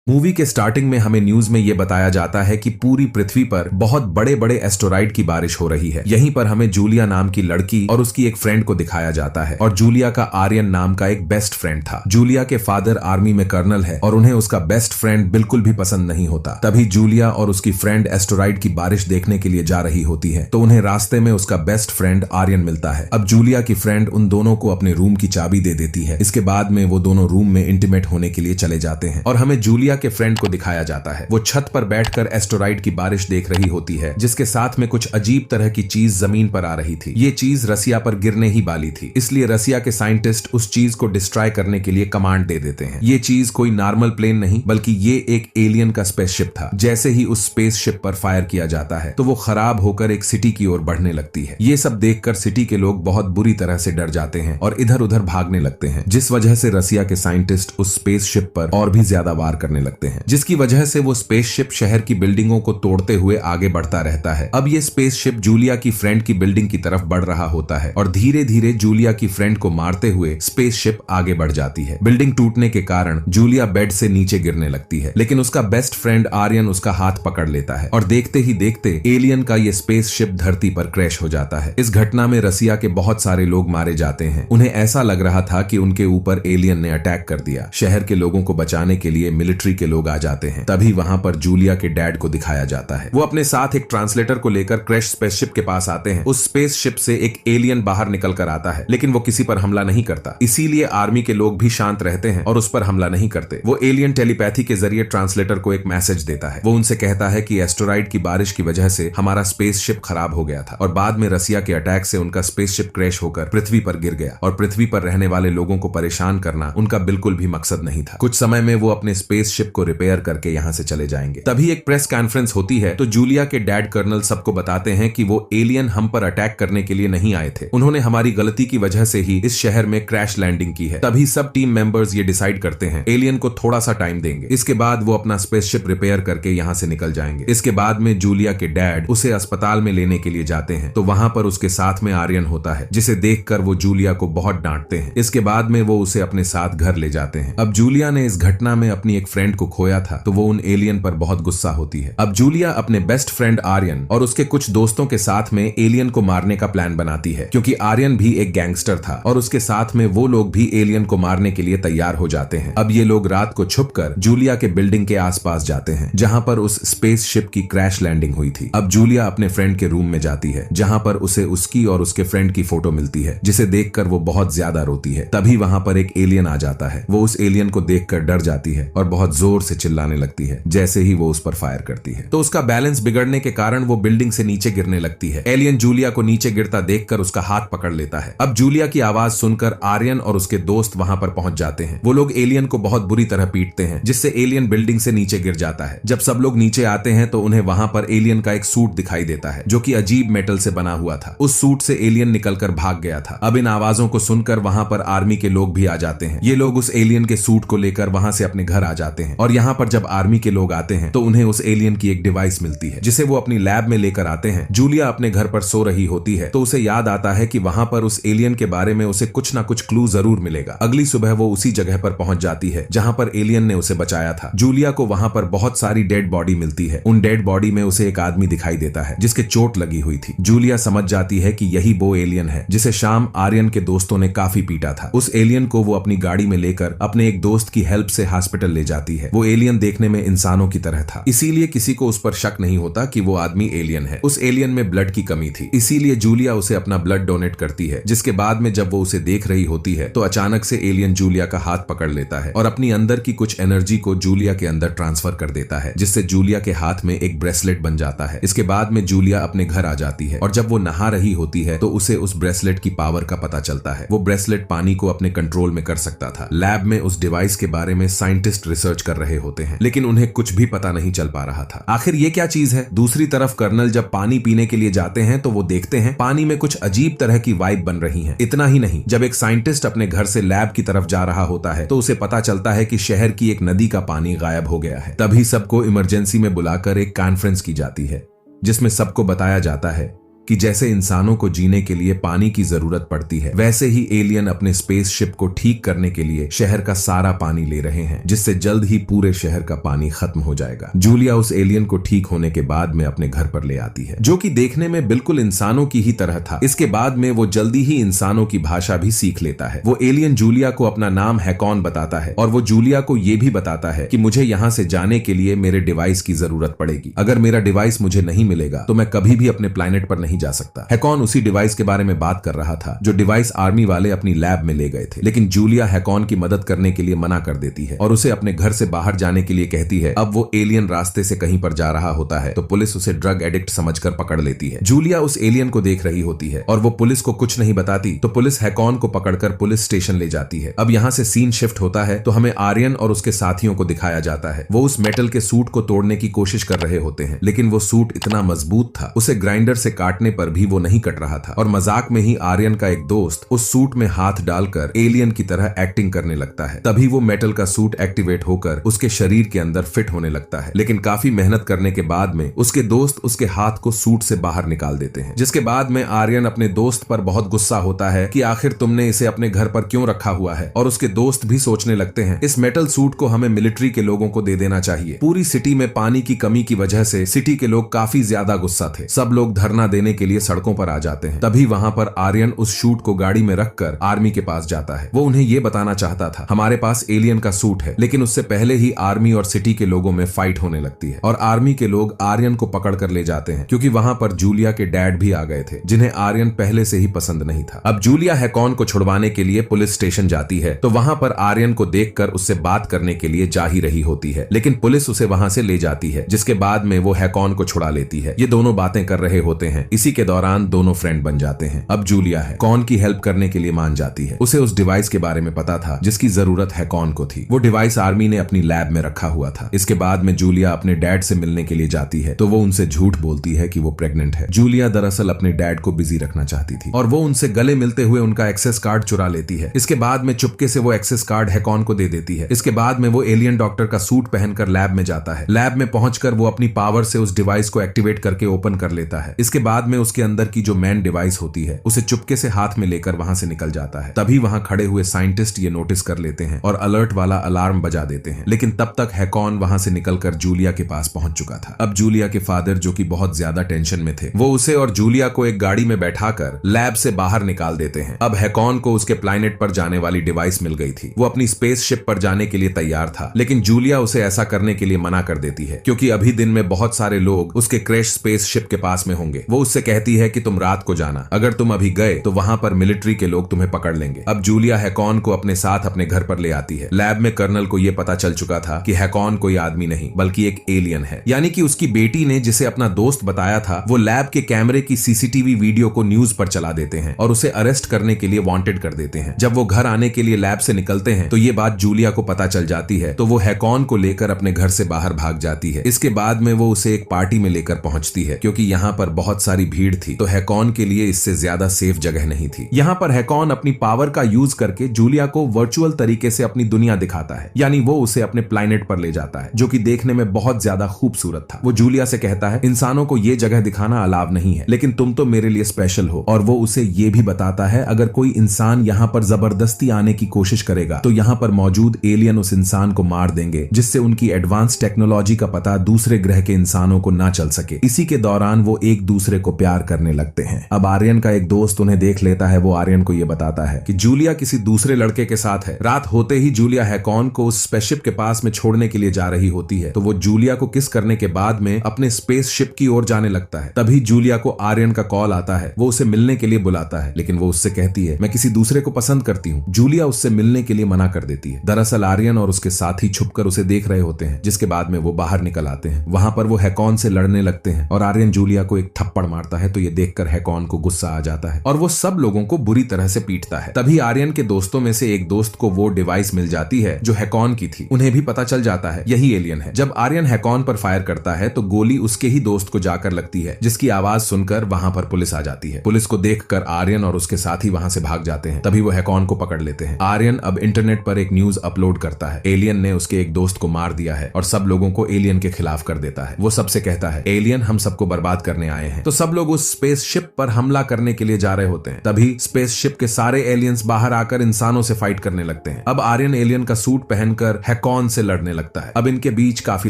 Movie के starting में हमें न्यूज में ये बताया जाता है कि पूरी पृथ्वी पर बहुत बड़े बड़े एस्टेरॉइड की बारिश हो रही है। यहीं पर हमें जूलिया नाम की लड़की और उसकी एक फ्रेंड को दिखाया जाता है और जूलिया का आर्यन नाम का एक बेस्ट फ्रेंड था। जूलिया के फादर आर्मी में कर्नल है और उन्हें उसका बेस्ट फ्रेंड बिल्कुल भी पसंद नहीं होता। तभी जूलिया और उसकी फ्रेंड एस्टेरॉइड की बारिश देखने के लिए जा रही होती है तो उन्हें रास्ते में उसका बेस्ट फ्रेंड आर्यन मिलता है। अब जूलिया की फ्रेंड उन दोनों को अपने रूम की चाबी दे देती है। इसके बाद में वो दोनों रूम में इंटीमेट होने के लिए चले जाते हैं और हमें जूलिया के फ्रेंड को दिखाया जाता है। वो छत पर बैठकर एस्टेरॉइड की बारिश देख रही होती है जिसके साथ में कुछ अजीब तरह की चीज जमीन पर आ रही थी। ये चीज रसिया पर गिरने ही वाली थी, इसलिए रसिया के साइंटिस्ट उस चीज को डिस्ट्रॉय करने के लिए कमांड दे देते हैं। ये चीज कोई नॉर्मल प्लेन नहीं बल्कि ये एक एलियन का स्पेसशिप था। जैसे ही उस स्पेसशिप पर फायर किया जाता है तो वो खराब होकर एक सिटी की ओर बढ़ने लगती है। ये सब देखकर सिटी के लोग बहुत बुरी तरह से डर जाते हैं और इधर उधर भागने लगते हैं, जिस वजह से रसिया के साइंटिस्ट उस स्पेसशिप पर और भी ज्यादा वार करने लगते हैं, जिसकी वजह से वो स्पेसशिप शहर की बिल्डिंगों को तोड़ते हुए आगे बढ़ता रहता है। अब ये स्पेसशिप जूलिया की फ्रेंड की बिल्डिंग की तरफ बढ़ रहा होता है और धीरे धीरे जूलिया की फ्रेंड को मारते हुए स्पेसशिप आगे बढ़ जाती है। बिल्डिंग टूटने के कारण जूलिया बेड से नीचे गिरने लगती है, लेकिन उसका बेस्ट फ्रेंड आर्यन उसका हाथ पकड़ लेता है और देखते ही देखते एलियन का ये स्पेसशिप धरती पर क्रैश हो जाता है। इस घटना में रसिया के बहुत सारे लोग मारे जाते हैं। उन्हें ऐसा लग रहा था कि उनके ऊपर एलियन ने अटैक कर दिया। शहर के लोगों को बचाने के लिए मिलिट्री के लोग आ जाते हैं। तभी वहां पर जूलिया के डैड को दिखाया जाता है। वो अपने साथ एक ट्रांसलेटर को लेकर क्रैश स्पेसशिप के पास आते हैं। उस स्पेसशिप से एक एलियन बाहर निकल कर आता है, लेकिन वो किसी पर हमला नहीं करता। इसीलिए आर्मी के लोग भी शांत रहते हैं और उस पर हमला नहीं करते। वो एलियन टेलीपैथी के जरिए ट्रांसलेटर को एक मैसेज देता है। वो उनसे कहता है कि एस्टेरॉइड की बारिश की वजह से हमारा स्पेसशिप खराब हो गया था और बाद में रसिया के अटैक से उनका स्पेसशिप क्रैश होकर पृथ्वी पर गिर गया और पृथ्वी पर रहने वाले लोगों को परेशान करना उनका बिल्कुल भी मकसद नहीं था। कुछ समय में वो अपने स्पेसशिप को रिपेयर करके यहाँ से चले जाएंगे। तभी एक प्रेस कॉन्फ्रेंस होती है तो जूलिया के डैड कर्नल सबको बताते हैं कि वो एलियन हम पर अटैक करने के लिए नहीं आए थे। उन्होंने हमारी गलती की वजह से ही इस शहर में क्रैश लैंडिंग की है। तभी सब टीम मेंबर्स ये डिसाइड करते हैं एलियन को थोड़ा सा टाइम देंगे, इसके बाद वो अपना स्पेसशिप रिपेयर करके यहाँ से निकल जाएंगे। इसके बाद में जूलिया के डैड उसे अस्पताल में लेने के लिए जाते हैं तो वहां पर उसके साथ में आर्यन होता है, जिसे देखकर वो जूलिया को बहुत डांटते हैं। इसके बाद में वो उसे अपने साथ घर ले जाते हैं। अब जूलिया ने इस घटना में अपनी एक फ्रेंड को खोया था तो वो उन एलियन पर बहुत गुस्सा होती है। अब जूलिया अपने बेस्ट फ्रेंड आर्यन और उसके कुछ दोस्तों के साथ में एलियन को मारने का प्लान बनाती है, क्योंकि आर्यन भी एक गैंगस्टर था और उसके साथ में वो लोग भी एलियन को मारने के लिए तैयार हो जाते हैं। अब ये लोग रात को छुपकर जूलिया के बिल्डिंग के आसपास जाते हैं जहां पर उस स्पेसशिप की क्रैश लैंडिंग हुई थी। अब जूलिया अपने फ्रेंड के रूम में जाती है जहां पर उसे उसकी और उसके फ्रेंड की फोटो मिलती है, जिसे देखकर वो बहुत ज्यादा रोती है। तभी वहां पर एक एलियन आ जाता है। वो उस एलियन को देखकर डर जाती है और बहुत जोर से चिल्लाने लगती है जैसे ही वो उस पर फायर करती है। तो उसका बैलेंस बिगड़ने के कारण वो बिल्डिंग से नीचे गिरने लगती है। एलियन जूलिया को नीचे गिरता देखकर उसका हाथ पकड़ लेता है। अब जूलिया की आवाज सुनकर आर्यन और उसके दोस्त वहां पर पहुंच जाते हैं। वो लोग एलियन को बहुत बुरी तरह पीटते हैं जिससे एलियन बिल्डिंग से नीचे गिर जाता है। जब सब लोग नीचे आते हैं तो उन्हें वहां पर एलियन का एक सूट दिखाई देता है जो कि अजीब मेटल से बना हुआ था। उस सूट से एलियन निकलकर भाग गया था। अब इन आवाजों को सुनकर वहां पर आर्मी के लोग भी आ जाते हैं। ये लोग उस एलियन के सूट को लेकर वहां से अपने घर आ जाते हैं और यहाँ पर जब आर्मी के लोग आते हैं तो उन्हें उस एलियन की एक डिवाइस मिलती है जिसे वो अपनी लैब में लेकर आते हैं। जूलिया अपने घर पर सो रही होती है तो उसे याद आता है कि वहां पर उस एलियन के बारे में उसे कुछ ना कुछ क्लू जरूर मिलेगा। अगली सुबह वो उसी जगह पर पहुंच जाती है जहां पर एलियन ने उसे बचाया था। जूलिया को वहां पर बहुत सारी डेड बॉडी मिलती है। उन डेड बॉडी में उसे एक आदमी दिखाई देता है जिसके चोट लगी हुई थी। जूलिया समझ जाती है कि यही वो एलियन है जिसे शाम आर्यन के दोस्तों ने काफी पीटा था। उस एलियन को वो अपनी गाड़ी में लेकर अपने एक दोस्त की हेल्प से हॉस्पिटल ले जाती है। वो एलियन देखने में इंसानों की तरह था, इसीलिए किसी को उस पर शक नहीं होता कि वो आदमी एलियन है। उस एलियन में ब्लड की कमी थी, इसीलिए जूलिया उसे अपना ब्लड डोनेट करती है। जिसके बाद में जब वो उसे देख रही होती है तो अचानक से एलियन जूलिया का हाथ पकड़ लेता है और अपनी अंदर की कुछ एनर्जी को जूलिया के अंदर ट्रांसफर कर देता है, जिससे जूलिया के हाथ में एक ब्रेसलेट बन जाता है। इसके बाद में जूलिया अपने घर आ जाती है और जब वो नहा रही होती है तो उसे उस ब्रेसलेट की पावर का पता चलता है। वो ब्रेसलेट पानी को अपने कंट्रोल में कर सकता था। लैब में उस डिवाइस के बारे में साइंटिस्ट रिसर्च कर रहे होते हैं, लेकिन उन्हें कुछ भी पता नहीं चल पा रहा था आखिर ये क्या चीज है। दूसरी तरफ कर्नल जब पानी पीने के लिए जाते हैं तो वो देखते हैं पानी में कुछ अजीब तरह की वाइब बन रही है। इतना ही नहीं, जब एक साइंटिस्ट अपने घर से लैब की तरफ जा रहा होता है तो उसे पता चलता है कि शहर की एक नदी का पानी गायब हो गया है। तभी सबको इमरजेंसी में बुलाकर एक कॉन्फ्रेंस की जाती है जिसमें सबको बताया जाता है कि जैसे इंसानों को जीने के लिए पानी की जरूरत पड़ती है, वैसे ही एलियन अपने स्पेसशिप को ठीक करने के लिए शहर का सारा पानी ले रहे हैं, जिससे जल्द ही पूरे शहर का पानी खत्म हो जाएगा। जूलिया उस एलियन को ठीक होने के बाद में अपने घर पर ले आती है, जो कि देखने में बिल्कुल इंसानों की ही तरह था। इसके बाद में वो जल्दी ही इंसानों की भाषा भी सीख लेता है। वो एलियन जूलिया को अपना नाम हैकॉन बताता है और वो जूलिया को ये भी बताता है कि मुझे यहाँ से जाने के लिए मेरे डिवाइस की जरूरत पड़ेगी। अगर मेरा डिवाइस मुझे नहीं मिलेगा तो मैं कभी भी अपने प्लैनेट पर नहीं जा सकता। हैकॉन उसी डिवाइस के बारे में बात कर रहा था जो डिवाइस आर्मी वाले अपनी लैब में ले गए थे, लेकिन जूलिया हैकॉन की मदद करने के लिए मना कर देती है और उसे अपने घर से बाहर जाने के लिए कहती है। अब वो एलियन रास्ते से कहीं पर जा रहा होता है तो पुलिस उसे ड्रग एडिक्ट समझकर पकड़ लेती है। जूलिया उस एलियन को देख रही होती है और वो पुलिस को कुछ नहीं बताती तो पुलिस हैकॉन को पकड़कर पुलिस स्टेशन ले जाती है। अब यहाँ से सीन शिफ्ट होता है तो हमें आर्यन और उसके साथियों को दिखाया जाता है। वो उस मेटल के सूट को तोड़ने की कोशिश कर रहे होते हैं, लेकिन वो सूट इतना मजबूत था, उसे ग्राइंडर से काटने पर भी वो नहीं कट रहा था। और मजाक में ही आर्यन का एक दोस्त उस सूट में हाथ डालकर एलियन की तरह एक्टिंग करने लगता है। तभी वो मेटल का सूट एक्टिवेट होकर उसके शरीर के अंदर फिट होने लगता है, लेकिन काफी मेहनत करने के बाद में उसके दोस्त उसके हाथ को सूट से बाहर निकाल देते हैं। जिसके बाद में आर्यन अपने दोस्त पर बहुत गुस्सा होता है कि आखिर तुमने इसे अपने घर पर क्यों रखा हुआ है। और उसके दोस्त भी सोचने लगते हैं इस मेटल सूट को हमें मिलिट्री के लोगों को दे देना चाहिए। पूरी सिटी में पानी की कमी की वजह से सिटी के लोग काफी ज्यादा गुस्सा थे। सब लोग धरना देने के लिए सड़कों पर आ जाते हैं। तभी वहां पर आर्यन उस सूट को गाड़ी में रखकर आर्मी के पास जाता है। वो उन्हें यह बताना चाहता था हमारे पास एलियन का सूट है, लेकिन उससे पहले ही आर्मी और सिटी के लोगों में फाइट होने लगती है और आर्मी के लोग आर्यन को पकड़ कर ले जाते हैं, क्योंकि वहां पर जूलिया के डैड भी आ गए थे जिन्हें आर्यन पहले से ही पसंद नहीं था। अब जूलिया हैकॉन को छुड़वाने के लिए पुलिस स्टेशन जाती है तो वहां पर आर्यन को देखकर उससे बात करने के लिए जा ही रही होती है, लेकिन पुलिस उसे वहां से ले जाती है। जिसके बाद में वो हैकॉन को छुड़ा लेती है। ये दोनों बातें कर रहे होते हैं। इसी के दौरान दोनों फ्रेंड बन जाते हैं। अब जूलिया हैकॉन की हेल्प करने के लिए मान जाती है। उसे उस डिवाइस के बारे में पता था जिसकी जरूरत हैकॉन को थी। वो डिवाइस आर्मी ने अपनी लैब में रखा हुआ था। इसके बाद में जूलिया अपने डैड से मिलने के लिए जाती है तो वो उनसे झूठ बोलती है कि वो प्रेग्नेंट है। जूलिया दरअसल अपने डैड को बिजी रखना चाहती थी और वो उनसे गले मिलते हुए उनका एक्सेस कार्ड चुरा लेती है। इसके बाद में चुपके से वो एक्सेस कार्ड हैकॉन को दे देती है। इसके बाद में वो एलियन डॉक्टर का सूट पहनकर लैब में जाता है। लैब में पहुंचकर वो अपनी पावर से उस डिवाइस को एक्टिवेट करके ओपन कर लेता है। इसके बाद में उसके अंदर की जो मेन डिवाइस होती है उसे चुपके से हाथ में लेकर वहां से निकल जाता है। तभी वहां खड़े हुए साइंटिस्ट ये नोटिस कर लेते हैं और अलर्ट वाला अलार्म बजा देते हैं, लेकिन तब तक हैकॉन वहां से निकलकर जूलिया के पास पहुंच चुका था। अब जूलिया के फादर जो कि बहुत ज्यादा टेंशन में थे, वो उसे और जूलिया को एक गाड़ी में बैठाकर लैब से बाहर निकाल देते हैं। अब हैकॉन को उसके प्लैनेट पर जाने वाली डिवाइस मिल गई थी। वो अपनी स्पेसशिप पर जाने के लिए तैयार था, लेकिन जूलिया उसे ऐसा करने के लिए मना कर देती है क्योंकि अभी दिन में बहुत सारे लोग उसके क्रैश स्पेसशिप के पास में होंगे। वो उससे कहती है कि तुम रात को जाना, अगर तुम अभी गए तो वहां पर मिलिट्री के लोग तुम्हें पकड़ लेंगे। अब जूलिया हैकॉन को अपने साथ अपने घर पर ले आती है। लैब में कर्नल को यह पता चल चुका था कि हैकॉन कोई आदमी नहीं बल्कि एक एलियन है, यानी कि उसकी बेटी ने जिसे अपना दोस्त बताया था वो लैब के कैमरे की सीसीटीवी वीडियो को न्यूज पर चला देते हैं और उसे अरेस्ट करने के लिए वांटेड कर देते हैं। जब वो घर आने के लिए लैब से निकलते हैं तो ये बात जूलिया को पता चल जाती है, तो वो हैकॉन को लेकर अपने घर से बाहर भाग जाती है। इसके बाद में वो उसे एक पार्टी में लेकर पहुंचती है क्योंकि यहाँ पर बहुत सारी भीड़ थी, तो हैकॉन के लिए इससे ज्यादा सेफ जगह नहीं थी। यहाँ पर हैकॉन अपनी पावर का यूज करके जूलिया को वर्चुअल तरीके से अपनी दुनिया दिखाता है, यानी वो उसे अपने प्लैनेट पर ले जाता है जो कि देखने में बहुत ज्यादा खूबसूरत था। वो जूलिया से कहता है इंसानों को ये जगह दिखाना अलाव नहीं है, लेकिन तुम तो मेरे लिए स्पेशल हो। और वो उसे ये भी बताता है अगर कोई इंसान यहाँ पर जबरदस्ती आने की कोशिश करेगा तो यहाँ पर मौजूद एलियन उस इंसान को मार देंगे, जिससे उनकी एडवांस टेक्नोलॉजी का पता दूसरे ग्रह के इंसानों को ना चल सके। इसी के दौरान वो एक दूसरे को प्यार करने लगते हैं। अब आर्यन का एक दोस्त उन्हें देख लेता है। वो आर्यन को ये बताता है कि जूलिया किसी दूसरे लड़के के साथ है। रात होते ही जूलिया हैकॉन को उस स्पेसशिप के पास में छोड़ने के लिए जा रही होती है, तो वो जूलिया को किस करने के बाद में अपने स्पेसशिप की ओर जाने लगता है। तभी जूलिया को आर्यन का कॉल आता है। वो उसे मिलने के लिए बुलाता है, लेकिन वो उससे कहती है मैं किसी दूसरे को पसंद करती हूँ। जूलिया उससे मिलने के लिए मना कर देती है। दरअसल आर्यन और उसके साथी छुपकर उसे देख रहे होते हैं, जिसके बाद में वो बाहर निकल आते हैं। वहां पर वो हैकॉन से लड़ने लगते हैं और आर्यन जूलिया को एक थप्पड़ मारता है, तो ये देखकर हैकॉन को गुस्सा आ जाता है और वो सब लोगों को बुरी तरह से पीटता है। तभी आर्यन के दोस्तों में से एक दोस्त को वो डिवाइस मिल जाती है जो हैकॉन की थी। उन्हें भी पता चल जाता है यही एलियन है। जब आर्यन हैकॉन पर फायर करता है तो गोली उसके ही दोस्त को जाकर लगती है, जिसकी आवाज सुनकर वहां पर पुलिस आ जाती है। पुलिस को देखकर आर्यन और उसके साथी वहां से भाग जाते हैं। तभी वो हैकॉन को पकड़ लेते हैं। आर्यन अब इंटरनेट पर एक न्यूज अपलोड करता है, एलियन ने उसके एक दोस्त को मार दिया है और सब लोगों को एलियन के खिलाफ कर देता है। वो सबसे कहता है एलियन हम सबको बर्बाद करने आए हैं। तो सब लोग उस स्पेसशिप पर हमला करने के लिए जा रहे होते हैं। तभी स्पेसशिप के सारे एलियंस बाहर आकर इंसानों से फाइट करने लगते हैं। अब आर्यन एलियन का सूट पहनकर हैकॉन से लड़ने लगता है। अब इनके बीच काफी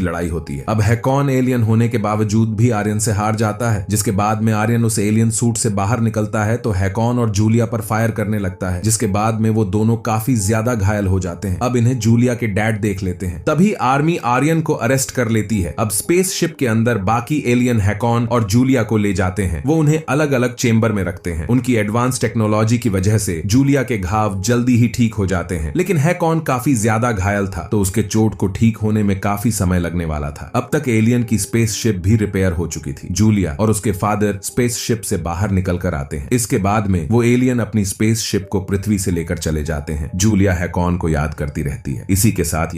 लड़ाई होती है। अब हैकॉन एलियन होने के बावजूद भी आर्यन से हार जाता है, जिसके बाद में आर्यन उस एलियन सूट से बाहर निकलता है तो हैकॉन और जूलिया पर फायर करने लगता है, जिसके बाद में वो दोनों काफी ज्यादा घायल हो जाते हैं। अब इन्हें जूलिया के डैड देख लेते हैं। तभी आर्मी आर्यन को अरेस्ट कर लेती है। अब स्पेसशिप के अंदर बाकी एलियन हैकॉन और जूलिया को ले जाते हैं। वो उन्हें अलग अलग चेंबर में रखते हैं। उनकी एडवांस टेक्नोलॉजी की वजह से जूलिया के घाव जल्दी ही ठीक हो जाते हैं, लेकिन हैकॉन काफी ज्यादा घायल था तो उसके चोट को ठीक होने में काफी समय लगने वाला था। अब तक एलियन की स्पेसशिप भी रिपेयर हो चुकी थी। जूलिया और उसके फादर स्पेसशिप से बाहर निकल कर आते हैं। इसके बाद में वो एलियन अपनी स्पेसशिप को पृथ्वी से लेकर चले जाते हैं। जूलिया हैकॉन को याद करती रहती है। इसी के साथ